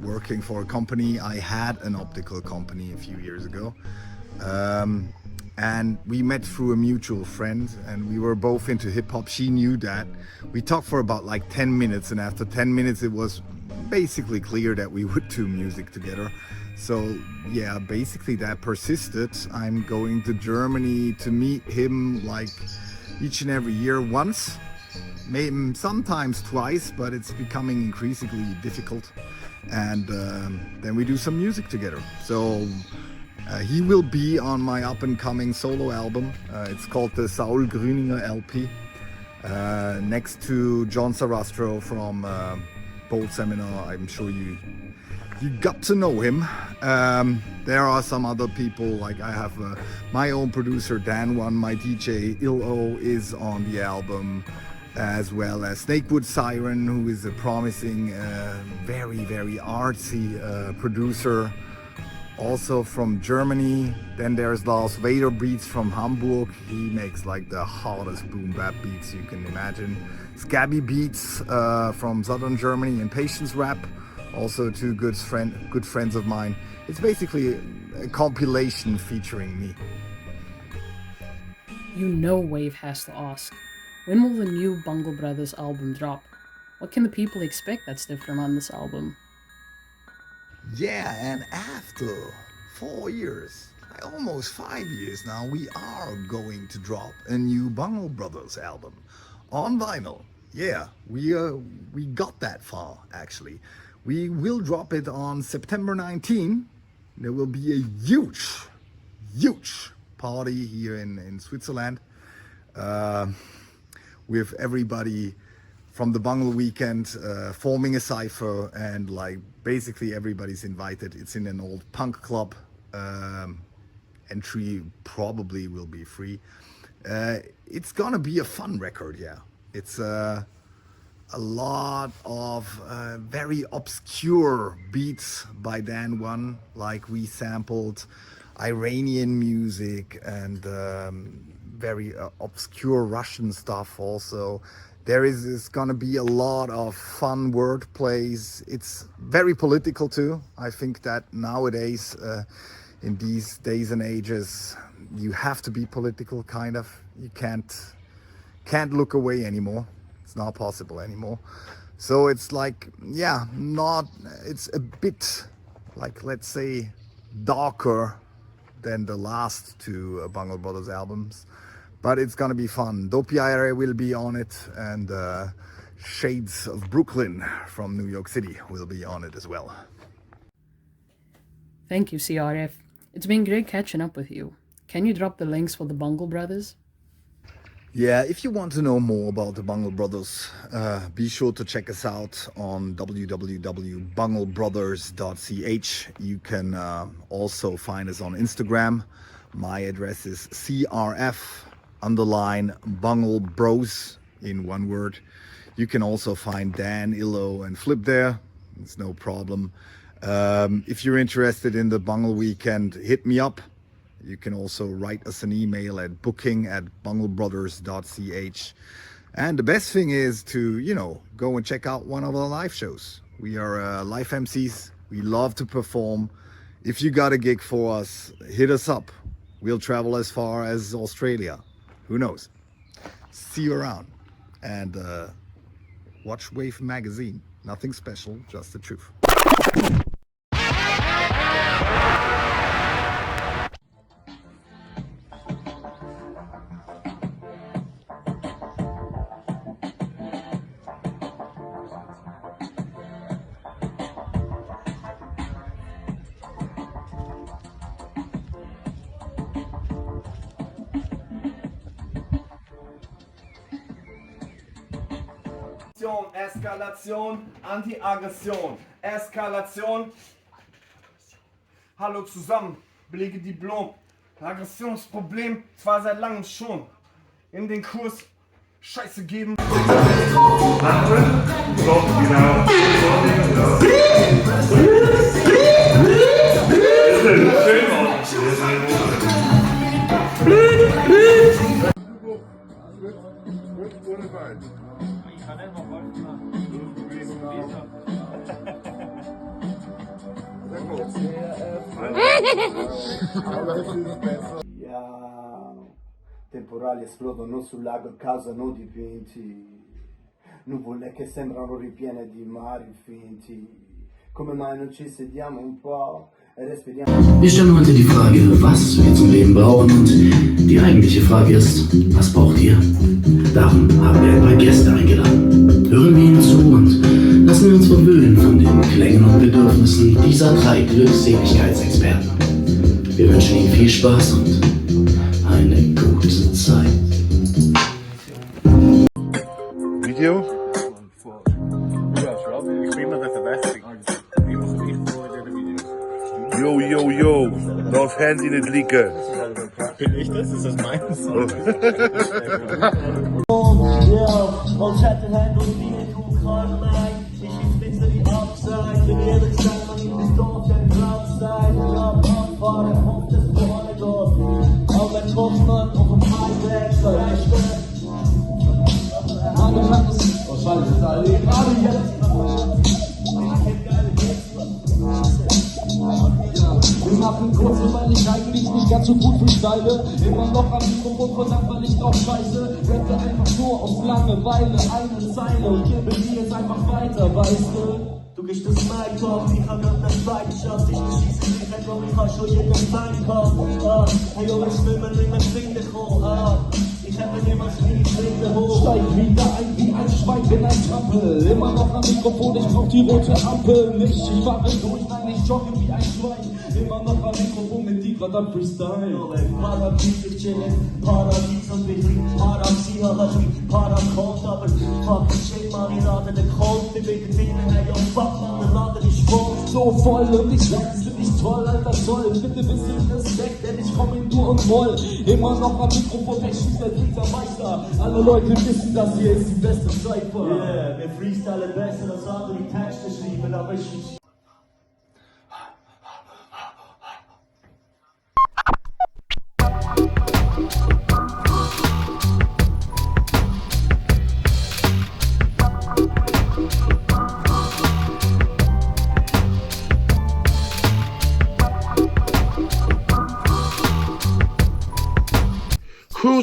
Speaker 12: working for a company. I had an optical company a few years ago. And we met through a mutual friend and we were both into hip hop. She knew that. We talked for about like 10 minutes and after 10 minutes it was basically clear that we would do music together. So yeah, basically that persisted. I'm going to Germany to meet him like each and every year once, maybe sometimes twice, but it's becoming increasingly difficult. And then we do some music together. So he will be on my up and coming solo album. It's called the Saul Grüninger LP. Next to John Sarastro from Bold Seminar. I'm sure you got to know him. There are some other people, like I have my own producer Dan One, my DJ Il-O is on the album, as well as Snakewood Siren, who is a promising, very, very artsy producer, also from Germany. Then there's Lars Vader Beats from Hamburg. He makes like the hardest boom bap beats you can imagine. Scabby Beats from southern Germany, and Patience Rap, also two good friends of mine. It's basically a compilation featuring me.
Speaker 2: You know WAYV has to ask, when will the new Bungle Brothers album drop? What can the people expect that's different on this album?
Speaker 12: Yeah, and after 4 years, almost 5 years now, we are going to drop a new Bungle Brothers album on vinyl. Yeah, we got that far actually. We will drop it on September 19. There will be a huge party here in Switzerland with everybody from the Bungle Weekend forming a cipher, and like basically everybody's invited. It's in an old punk club. Entry probably will be free. It's gonna be a fun record, yeah. It's a lot of very obscure beats by Dan One, like we sampled Iranian music and very obscure Russian stuff also. There is gonna be a lot of fun word plays. It's very political too. I think that nowadays in these days and ages, you have to be political, kind of. You can't look away anymore. It's not possible anymore. So it's like, yeah, it's a bit like, let's say, darker than the last two Bungle Brothers albums, but it's gonna be fun. Dopey IRA will be on it, and Shades of Brooklyn from New York City will be on it as well.
Speaker 2: Thank you, CRF. It's been great catching up with you. Can you drop the links for the Bungle Brothers?
Speaker 12: Yeah, if you want to know more about the Bungle Brothers, be sure to check us out on www.bunglebrothers.ch. You can also find us on Instagram. My address is CRF_Bungle Bros in one word. You can also find Dan, Illo, and Flip there. It's no problem. If you're interested in the Bungle Weekend, hit me up. You can also write us an email at booking@bunglebrothers.ch. And the best thing is to, go and check out one of our live shows. We are live MCs. We love to perform. If you got a gig for us, hit us up. We'll travel as far as Australia. Who knows? See you around. And watch WAYV magazine. Nothing special, just the truth.
Speaker 13: Eskalation, Anti-Aggression, Eskalation. Hallo zusammen, belege Diplom. Aggressionsproblem, zwar seit langem schon. In den Kurs Scheiße geben.
Speaker 14: Temporali esplodono sul lago e causano dipinti, nuvole che sembrano ripiene di mari finti. Come mai non ci sediamo un po' e respiriamo?
Speaker 15: Wir stellen heute die Frage, was wir zum Leben brauchen, und die eigentliche Frage ist, was braucht ihr? Darum haben wir ein paar Gäste eingeladen. Hören wir ihnen zu und lassen wir uns verwöhnen von den Klängen und Bedürfnissen dieser 3 Glückseligkeitsexperten. Wir wünschen Ihnen viel Spaß und eine gute Zeit.
Speaker 16: Video? Yo, das Handy nicht liegen.
Speaker 17: Bin ich das? Ist das meins?
Speaker 11: Und hatte Hand und Bier, du kann mein. Ich spitze die Upside. Bin ehrlich, sag man ihm bis Dorf, der Outside. Ich hab Abfahrt, auf das Vorne dort. Auf ein Kopfmann, auf dem Highway, verrechte. Oh Scheiße, da lebt alle jetzt. Wir machen kurze, weil ich eigentlich nicht ganz so gut freestyle. Immer noch am Mikrofon verdammt, weil ich drauf scheiße. Rette einfach nur auf Langeweile, eine Zeile und gebe dir jetzt einfach weiter, weißt du? Du gehst das Mic auf, ich hab grad das Leidenschaft. Ich beschieße dich weg, aber ich hab schon jeden Feind gehabt. Hey yo, ich will mir nicht mehr Finde kommen. Ich hätte niemals nie Schritte hoch. Steig wieder ein wie ein Schwein in ein Trampel. Immer noch am Mikrofon, ich brauch die rote Ampel nicht. Ich fahre durch, nein, ich jogge wie ein Schwein. Immer noch am Mikrofon mit die grad am Freestyle. Paradies, ich chillen, Paradies und ich lieb Paradis, aber ich Parakot, aber fuck, shit, Marinade, der Cold, die bitte Dinge, hey yo, fuck, man, der Laden ist voll. So voll und ich sag's, find ich toll, alter Zoll. Bitte bisschen Respekt, denn ich komm in Dur und Moll. Immer noch am Mikrofon, der schießt der Meister. Alle Leute wissen, das hier ist die beste Cypher. Yeah, wir freestylen besser als andere, die Texte schreiben, aber ich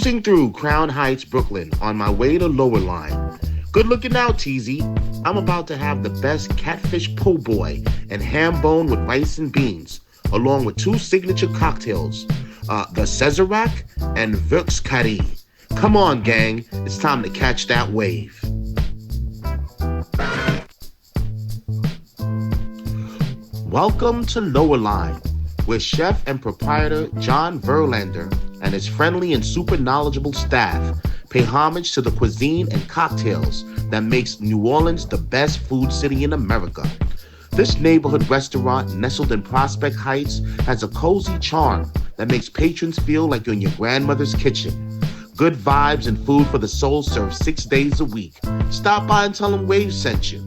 Speaker 1: Cruising through Crown Heights, Brooklyn on my way to Lower Line. Good looking out, TZ. I'm about to have the best catfish po' boy and ham bone with rice and beans, along with 2 signature cocktails, the Cesarac and Vux Curry. Come on, gang. It's time to catch that wave. Welcome to Lower Line, where chef and proprietor John Verlander and his friendly and super knowledgeable staff pay homage to the cuisine and cocktails that makes New Orleans the best food city in America. This neighborhood restaurant nestled in Prospect Heights has a cozy charm that makes patrons feel like you're in your grandmother's kitchen. Good vibes and food for the soul served 6 days a week. Stop by and tell them WAYV sent you.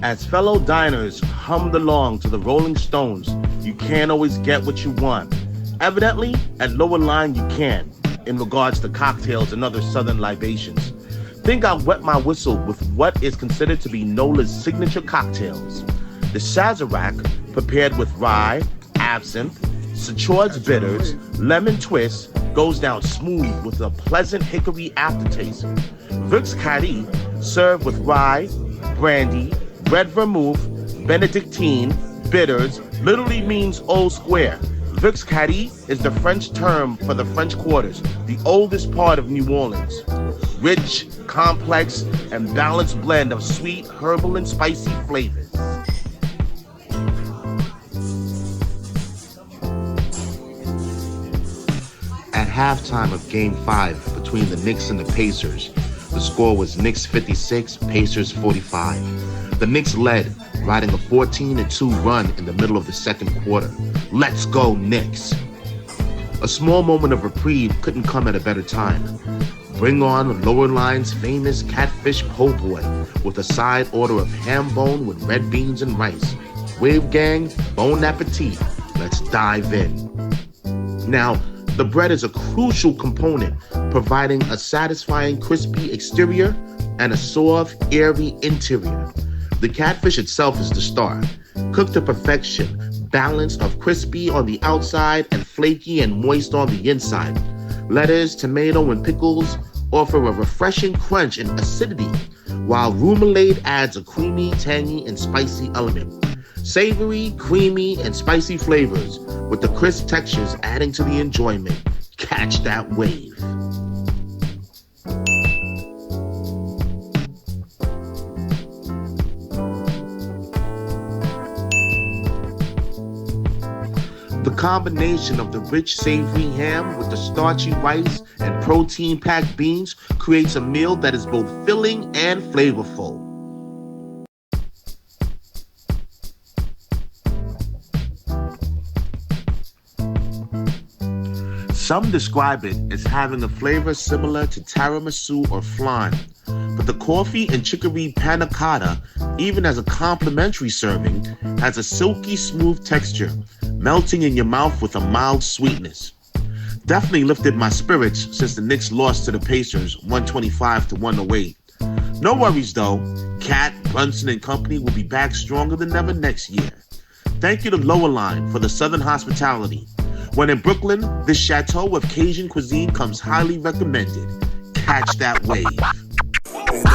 Speaker 1: As fellow diners hummed along to the Rolling Stones, you can't always get what you want. Evidently, at Lower Line you can, in regards to cocktails and other southern libations. Think I'll wet my whistle with what is considered to be NOLA's signature cocktails. The Sazerac, prepared with rye, absinthe, Sachoi's bitters, lemon twist, goes down smooth with a pleasant hickory aftertaste. Vux Curry, served with rye, brandy, red vermouth, Benedictine, bitters, literally means old square. Vux Curry is the French term for the French Quarters, the oldest part of New Orleans. Rich, complex, and balanced blend of sweet, herbal, and spicy flavors. At halftime of Game 5 between the Knicks and the Pacers, the score was Knicks 56, Pacers 45. The Knicks led, riding a 14-2 run in the middle of the second quarter. Let's go, Knicks! A small moment of reprieve couldn't come at a better time. Bring on Lower Line's famous catfish po' boy with a side order of ham bone with red beans and rice. WAYV gang, bon appetit. Let's dive in. Now, the bread is a crucial component, providing a satisfying crispy exterior and a soft, airy interior. The catfish itself is the star, cooked to perfection, balance of crispy on the outside and flaky and moist on the inside. Lettuce, tomato, and pickles offer a refreshing crunch and acidity, while remoulade adds a creamy, tangy, and spicy element. Savory, creamy, and spicy flavors, with the crisp textures adding to the enjoyment. Catch that wave. The combination of the rich, savory ham with the starchy rice and protein-packed beans creates a meal that is both filling and flavorful. Some describe it as having a flavor similar to tiramisu or flan, but the coffee and chicory panna cotta, even as a complimentary serving, has a silky smooth texture, melting in your mouth with a mild sweetness. Definitely lifted my spirits since the Knicks lost to the Pacers 125-108. No worries though, Cat, Brunson and company will be back stronger than ever next year. Thank you to Lower Line for the southern hospitality. When in Brooklyn, this chateau of Cajun cuisine comes highly recommended. Catch that wave.
Speaker 18: In the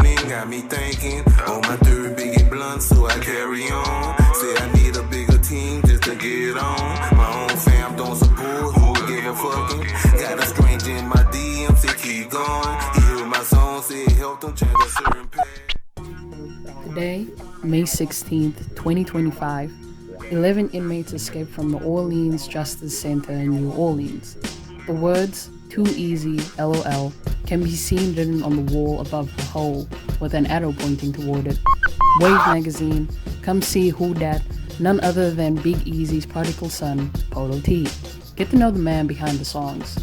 Speaker 18: morning, got me thinking on my third biggie blunt, so I carry on. Say I need a bigger team just to get on. My own fam don't support, who give a fucking? Got a stranger in my DM, say keep going. You hear my song, say help them change a certain page.
Speaker 2: Today, May 16th, 2025, 11 inmates escaped from the Orleans Justice Center in New Orleans. The words, "Too easy, LOL," can be seen written on the wall above the hole, with an arrow pointing toward it. WAYV magazine, come see who dat, none other than Big Easy's prodigal son, Polo T. Get to know the man behind the songs.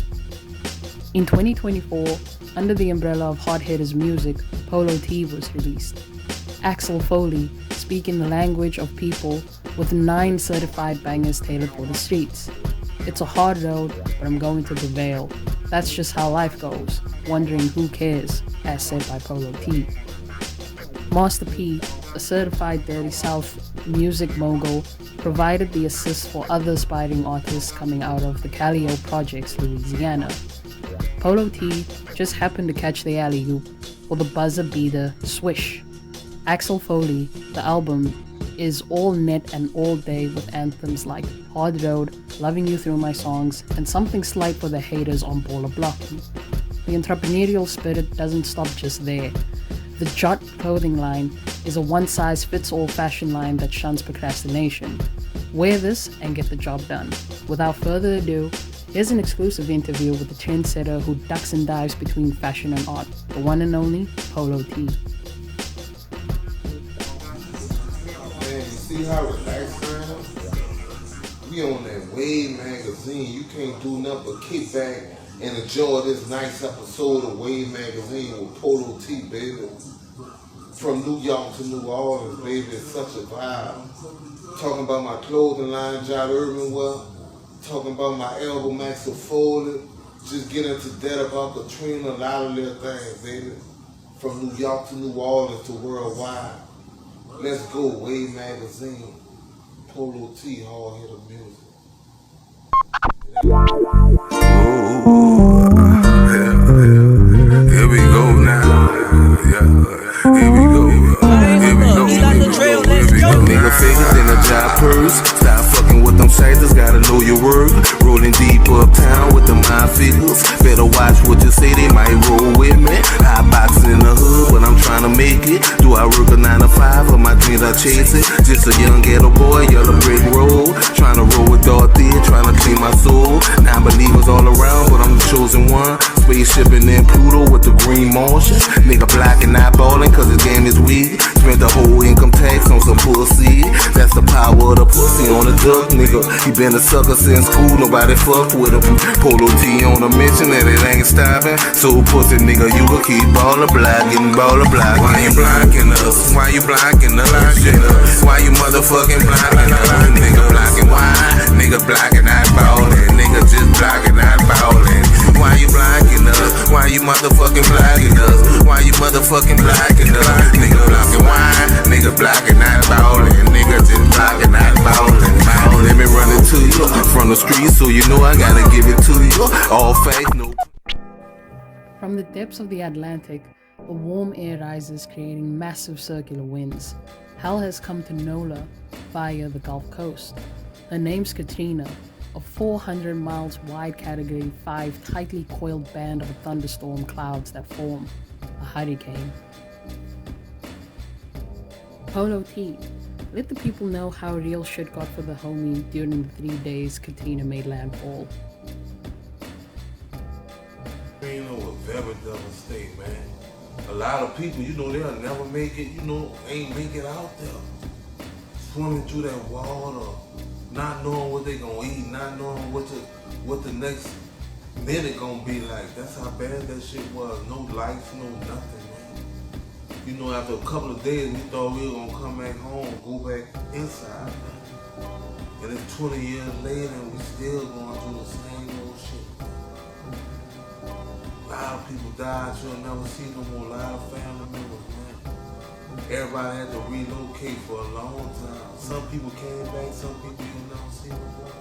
Speaker 2: In 2024, under the umbrella of Hot Hitters Music, Polo T was released. Axel Foley, speaking the language of people, with 9 certified bangers tailored for the streets. It's a hard road, but I'm going to prevail. That's just how life goes, wondering who cares, as said by Polo T. Master P, a certified Dirty South music mogul, provided the assist for other aspiring artists coming out of the Callio Projects, Louisiana. Polo T just happened to catch the alley-oop for the buzzer beater Swish. Axel Foley, the album, is all net and all day with anthems like Hard Road, Loving You Through My Songs, and something slight for the haters on Baller Blocking. The entrepreneurial spirit doesn't stop just there. The Jot clothing line is a one-size-fits-all fashion line that shuns procrastination. Wear this and get the job done. Without further ado, here's an exclusive interview with the trendsetter who ducks and dives between fashion and art, the one and only Polo T.
Speaker 3: Man, you see how relaxed I am? We on that WAYV magazine. You can't do nothing but kick back and enjoy this nice episode of WAYV magazine with Polo T, baby. From New York to New Orleans, baby, it's such a vibe. Talking about my clothing line, Jot Urban Wear. Talking about my album, Axel Foley. Just get into that about Katrina, a lot of little things, baby. From New York to New Orleans to worldwide. Let's go, WAYV magazine. Polo T, hard hitter music.
Speaker 18: Here we go now. Yeah. Here we go. Here we go. Nigga figures in a job purse. Stop fucking with them shiters, gotta know your word. Rolling deep uptown with the mind figures. Better watch what you say, they might roll with me. Hot boxing in the hood, but I'm trying to make it. Do I work a 9 to 5 or my dreams I chase it? Just a young ghetto boy, yellow brick road. Trying to roll with Dorothy, trying to clean my soul. Non-believers all around, but I'm the chosen one. Spaceship and then Pluto with the green Martian. Nigga black and not ballin' cause his game is weak. Spent the whole income tax on some pussy. That's the power of the pussy on the duck, nigga. He been a sucker since school, nobody fuck with him. Polo T on a mission and it ain't stopping. So pussy nigga, you will keep baller blocking, baller blocking. Why you blocking us? Why you blocking us? Why you motherfucking blocking us? Nigga blocking why? Nigga blocking, not ballin'. Nigga just blocking, not ballin'. Why you blocking us? Why you motherfucking blocking us? Why you motherfucking blocking us? Nigga blocking why? Nigga blocking, not ballin'. Nigga just blocking, not ballin'. Let me run it to you from the street, so you know I gotta give it to you. All faith, no.
Speaker 2: From the depths of the Atlantic, the warm air rises, creating massive circular winds. Hell has come to NOLA via the Gulf Coast. Her name's Katrina, a 400 miles wide Category 5 tightly coiled band of thunderstorm clouds that form a hurricane. Polo T, let the people know how real shit got for the homie during the 3 days Katrina made landfall.
Speaker 3: Katrina was very devastating, man. A lot of people, you know, they'll never make it, you know, ain't make it out there. Swimming through that water, not knowing what they gonna eat, not knowing what the next minute gonna be like. That's how bad that shit was. No lights, no nothing, man. You know, after a couple of days, we thought we were gonna come back home, go back inside, man. And it's 20 years later, and we still going through the same old shit. A lot of people died, you'll never see no more. A lot of family members, man. Everybody had to relocate for a long time. Some people came back, some people you'll never see no more.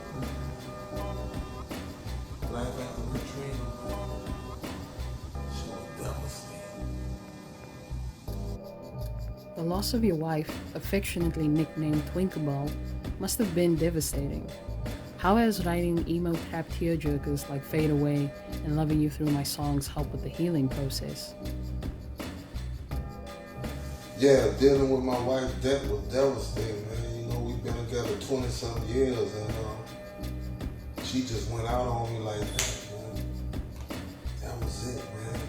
Speaker 3: Life after Katrina, man. She was devastating.
Speaker 2: The loss of your wife, affectionately nicknamed Twinklerbell, must have been devastating. How has writing emo trap tearjerkers like Fade Away and Loving You Through My Songs helped with the healing process?
Speaker 3: Yeah, dealing with my wife's death was devastating, man. You know, we've been together 20-some years, and she just went out on me like that, man. That was it, man.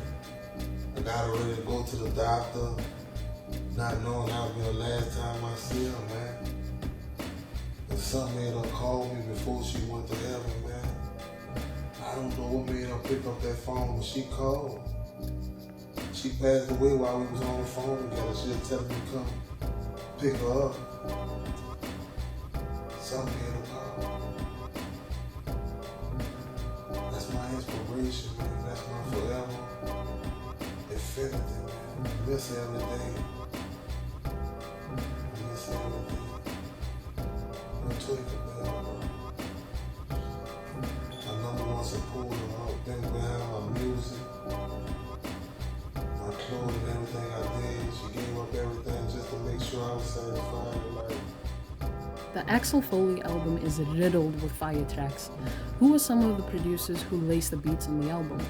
Speaker 3: I got her ready to go to the doctor, not knowing that would be the last time I see her, man. And something made her call me before she went to heaven, man. I don't know what made her pick up that phone when she called. She passed away while we was on the phone together. She was telling me to come pick her up. Something made her call. That's my inspiration, man. That's my forever infinity, man. I miss her every day. I miss her every day.
Speaker 2: The Axel Foley album is riddled with fire tracks. Who were some of the producers who laced the beats on the album?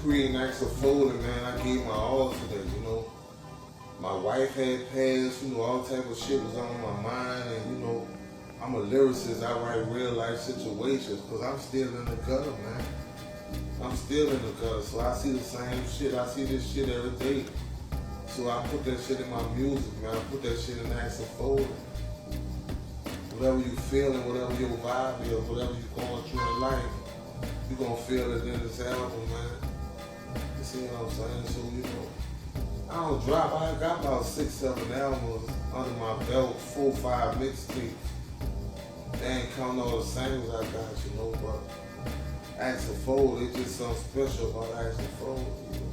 Speaker 3: Creating Axel Foley, man, I gave my all to that, you know. My wife had passed, you know, all type of shit was on my mind, and you know, I'm a lyricist, I write real life situations, because I'm still in the gutter, man. I'm still in the gutter, so I see the same shit, I see this shit every day. So I put that shit in my music, man. I put that shit in Axel Foley. Whatever you feeling, whatever your vibe is, whatever you're going through in life, you're gonna feel it in this album, man. You see what I'm saying? So, you know, I don't drop. I got about 6-7 albums under my belt, 4-5 mixtapes. They ain't counting all the singles I got, you know, but Axel Foley, it's just something special about Axel Foley, you know.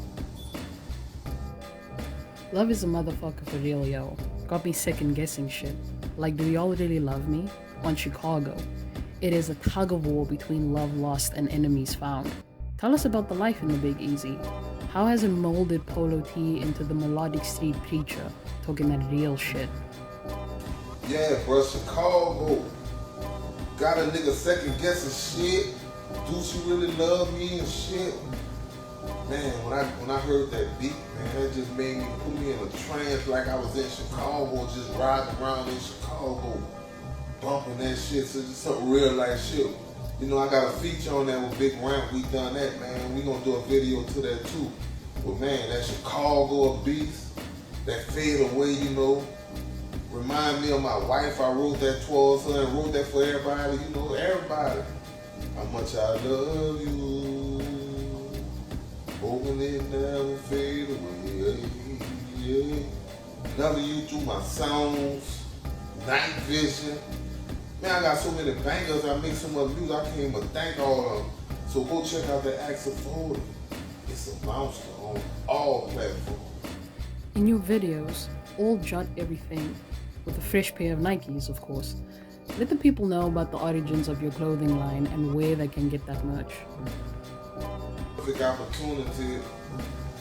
Speaker 2: Love is a motherfucker for real, yo. Got me second guessing shit. Like, do y'all really love me? On Chicago. It is a tug of war between love lost and enemies found. Tell us about the life in the Big Easy. How has it molded Polo T into the melodic street preacher, talking that real shit?
Speaker 3: Yeah, bro, Chicago. Got a nigga second guessing shit. Do she really love me and shit? Man, when I heard that beat, man, that just made me, put me in a trance like I was in Chicago, just riding around in Chicago, bumping that shit. So just some real life shit. You know, I got a feature on that with Big Ramp. We done that, man. We gonna do a video to that too. But man, that Chicago beats, that fade away, you know, remind me of my wife. I wrote that towards her and wrote that for everybody, you know, everybody. How much I love you, hoping it never fade away. Yeah. Loving you through my songs, Night Vision. Man, I got so many bangers. I make so much music, I can't even thank all of them. So go check out the Axel Foley. It's a monster on all platforms.
Speaker 2: In your videos, all jot everything, with a fresh pair of Nikes, of course. Let the people know about the origins of your clothing line and where they can get that merch.
Speaker 3: Perfect opportunity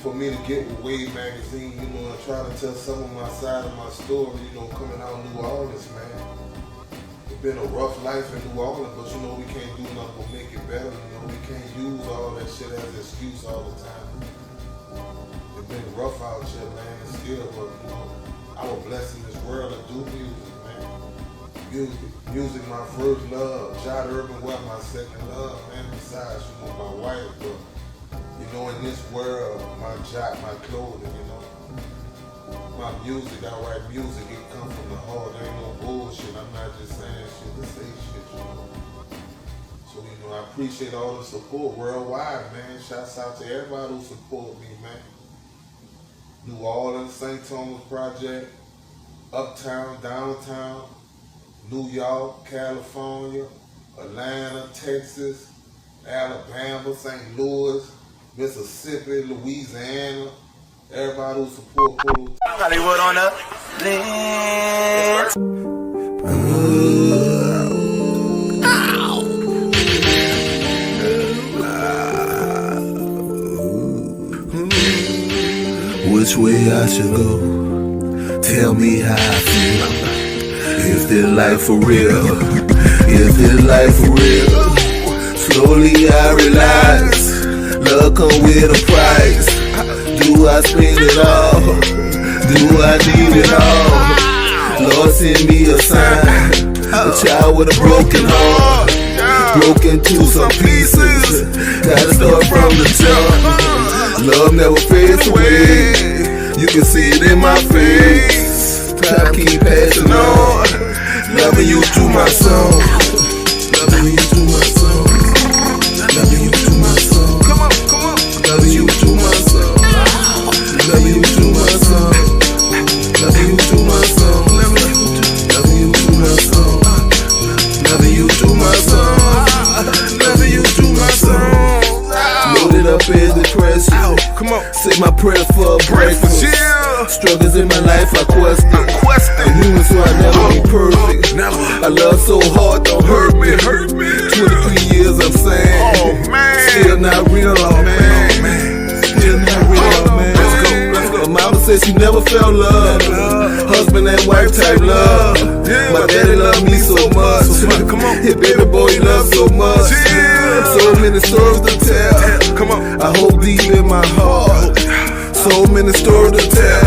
Speaker 3: for me to get with WAYV magazine, you know, and try to tell some of my side of my story, you know, coming out of New Orleans, man. It's been a rough life in New Orleans, but you know, we can't do nothing but make it better, you know, we can't use all that shit as an excuse all the time. It's been rough out here, man, and still, but you know, I was blessed in this world to do music, man. Music my first love, Jot Urban was my second love, man, besides, you know, my wife, but you know, in this world, my job, my clothing, you know, my music, I write music, it comes from the heart, there ain't no bullshit, I'm not just saying shit to say shit, you know. So, you know, I appreciate all the support worldwide, man. Shouts out to everybody who support me, man. New Orleans, St. Thomas Project, Uptown, Downtown, New York, California, Atlanta, Texas, Alabama, St. Louis, Mississippi, Louisiana, everybody who support Polo.
Speaker 10: Hollywood on the list.
Speaker 18: Which way I should go? Tell me how I feel. Is this life for real? Is this life for real? Slowly I realize love come with a price. Do I spend it all? Do I need it all? Lord send me a sign, a child with a broken heart, broken to some pieces. Gotta start from the top. Love never fades away. You can see it in my face. Time keep passing on. Loving you through my song. Loving you through my song. Loving you through my song. Come on, come on. Loving you through my song. Loving you through my song. Loving you through my song. Loving you through my song. Loving you through my song. Loving you through my song. Loaded up as depression. Come on. Say my prayers for a breakfast. Struggles in my life I question. I'm human so I never be perfect. I love so hard, don't hurt me. 23 years I'm saying. Still not real, man. Still not real, man. My mama said she never felt love. Her
Speaker 3: husband and wife type love. My daddy love me so much. His baby boy he love so much. So many stories to tell. Come on. I hold deep in my heart. So many stories to tell.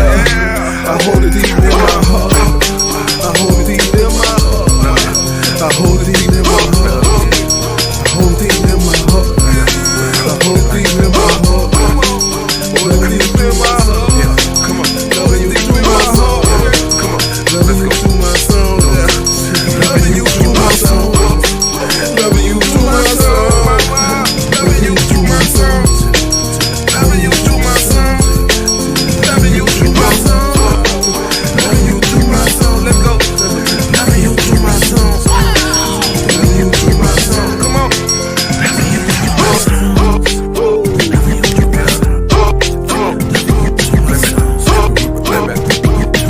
Speaker 3: I hold it deep in my heart. I hold it deep in my heart. I hold it deep in my heart. I hold it deep in my heart. I hold it deep in my heart. Hold it deep in my heart. Come on. Loving you through my heart. Come on. Loving you through my song. Loving you through my song. Loving you through my song. Loving you through my song. Loving you through my song. Loving you through my song. Loving you through my song. Let's go. Loving you through my song. Loving you through my song. Come on. Loving you through my song. Loving you through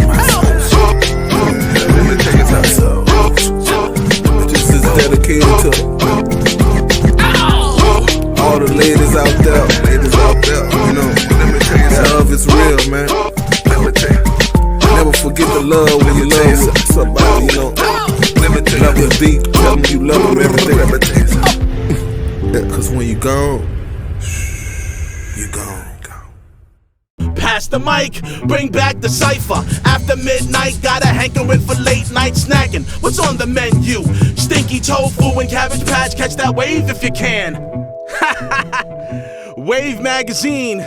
Speaker 3: my song. Let me take it out. This is dedicated to all the ladies out there, you know. Let me tell you, love is real, man. Let me tell you, never forget the love when you love somebody, you know. Let me tell you, love is deep. Tell them you love them every day. Let me tell you something. Yeah, 'cause when you gone, you gone.
Speaker 1: Pass the mic, bring back the cipher. After midnight, got a hankering for late night snacking. What's on the menu? Stinky tofu and Cabbage Patch. Catch that wave if you can. WAYV magazine.